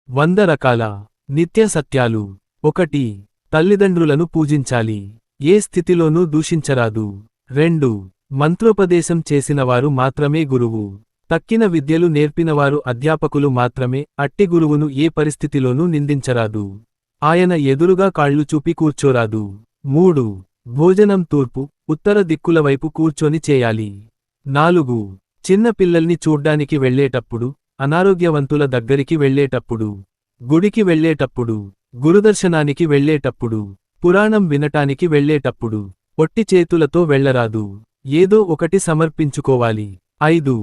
100 రకాల నిత్య సత్యాలు. 1. తల్లిదండ్రులను పూజించాలి. ఏ స్థితిలోనూ దూషించరాదు. 2. మంత్రోపదేశం చేసినవారు మాత్రమే గురువు. తక్కిన విద్యలు నేర్పినవారు అధ్యాపకులు మాత్రమే. అట్టి గురువును ఏ పరిస్థితిలోనూ నిందించరాదు. ఆయన ఎదురుగా కాళ్ళు చూపి కూర్చోరాదు. 3. భోజనం తూర్పు, ఉత్తర దిక్కుల వైపు కూర్చొని చేయాలి. 4. చిన్న పిల్లల్ని చూడ్డానికి వెళ్ళేటప్పుడు, అనారోగ్యవంతుల దగ్గరికి వెళ్ళేటప్పుడు, గుడికి వెళ్ళేటప్పుడు, గురుదర్శనానికి వెళ్ళేటప్పుడు, పురాణం వినటానికి వెళ్ళేటప్పుడు ఒట్టి చేతులతో వెళ్ళరాదు. ఏదో ఒకటి సమర్పించుకోవాలి. 5.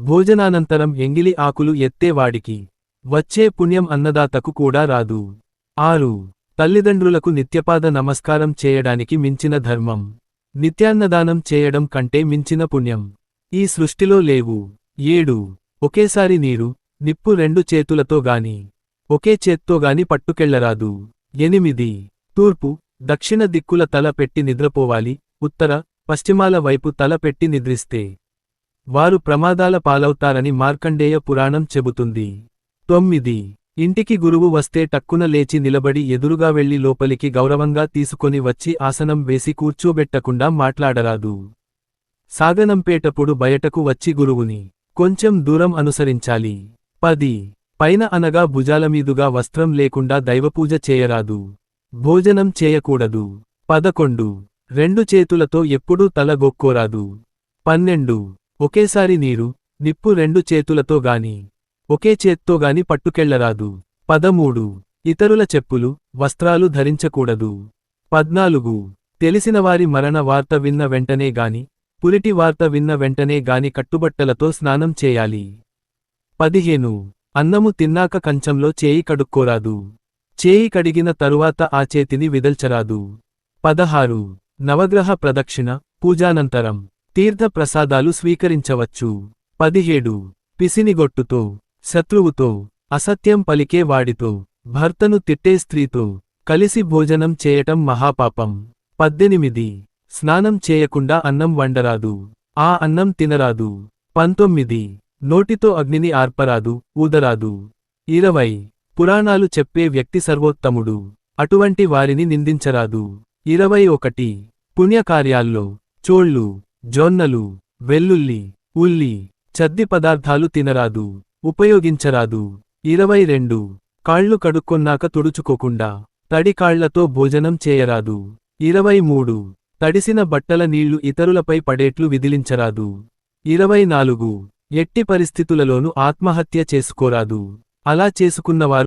భోజనానంతరం ఎంగిలి ఆకులు ఎత్తేవాడికి వచ్చే పుణ్యం అన్నదాతకు కూడా రాదు. 6. తల్లిదండ్రులకు నిత్యపాద నమస్కారం చేయడానికి మించిన ధర్మం, నిత్యాన్నదానం చేయడం కంటే మించిన పుణ్యం ఈ సృష్టిలో లేవు. 7. ఒకేసారి నీరు, నిప్పు 2 చేతులతో గాని, ఒకే చేత్తో గాని పట్టుకెళ్లరాదు. 8. తూర్పు, దక్షిణ దిక్కుల తల పెట్టి నిద్రపోవాలి. ఉత్తర, పశ్చిమాల వైపు తల పెట్టి నిద్రిస్తే వారు ప్రమాదాల పాలవుతారని మార్కండేయ పురాణం చెబుతుంది. 9. ఇంటికి గురువు వస్తే టక్కున లేచి నిలబడి ఎదురుగా వెళ్లి లోపలికి గౌరవంగా తీసుకొని వచ్చి ఆసనం వేసి కూర్చోబెట్టకుండా మాట్లాడరాదు. సాగనంపేటప్పుడు బయటకు వచ్చి గురువుని కొంచెం దూరం అనుసరించాలి. 10. పైన అనగా భుజాలమీదుగా వస్త్రం లేకుండా దైవపూజ చేయరాదు. భోజనం చేయకూడదు. 11. 2 చేతులతో ఎప్పుడూ తల గొక్కోరాదు. 12. ఒకేసారి నీరు, నిప్పు 2 చేతులతో గాని, ఒకే చేత్తో గాని పట్టుకెళ్లరాదు. 13. ఇతరుల చెప్పులు, వస్త్రాలు ధరించకూడదు. 14. తెలిసినవారి మరణ వార్త విన్న వెంటనే గాని, పురిటి వార్త విన్న వెంటనే గాని కట్టుబట్టలతో స్నానం చేయాలి. 15. అన్నము తిన్నాక కంచంలో చేయి కడుక్కోరాదు. చేయి కడిగిన తరువాత ఆ చేతిని విదల్చరాదు. 16. నవగ్రహ ప్రదక్షిణ, పూజానంతరం తీర్థ ప్రసాదాలు స్వీకరించవచ్చు. 17. పిసినిగొట్టుతో, శత్రువుతో, అసత్యం పలికే వాడితో, భర్తను తిట్టే స్త్రీతో కలిసి భోజనం చేయటం మహాపాపం. 18. స్నానం చేయకుండా అన్నం వండరాదు. ఆ అన్నం తినరాదు. 19. నోటితో అగ్నిని ఆర్పరాదు, ఊదరాదు. 20. పురాణాలు చెప్పే వ్యక్తి సర్వోత్తముడు. అటువంటి వారిని నిందించరాదు. 21. పుణ్యకార్యాల్లో చోళ్ళు, జొన్నలు, వెల్లుల్లి, ఉల్లి, చద్ది పదార్థాలు తినరాదు, ఉపయోగించరాదు. 22. కాళ్ళు కడుక్కొన్నాక తుడుచుకోకుండా తడి కాళ్లతో భోజనం చేయరాదు. 23. తడిసిన బట్టల నీళ్లు ఇతరులపై పడేట్లు విదిలించరాదు. 24. ఎట్టి పరిస్థితులలోనూ ఆత్మహత్య చేసుకోరాదు. అలా చేసుకున్నవారు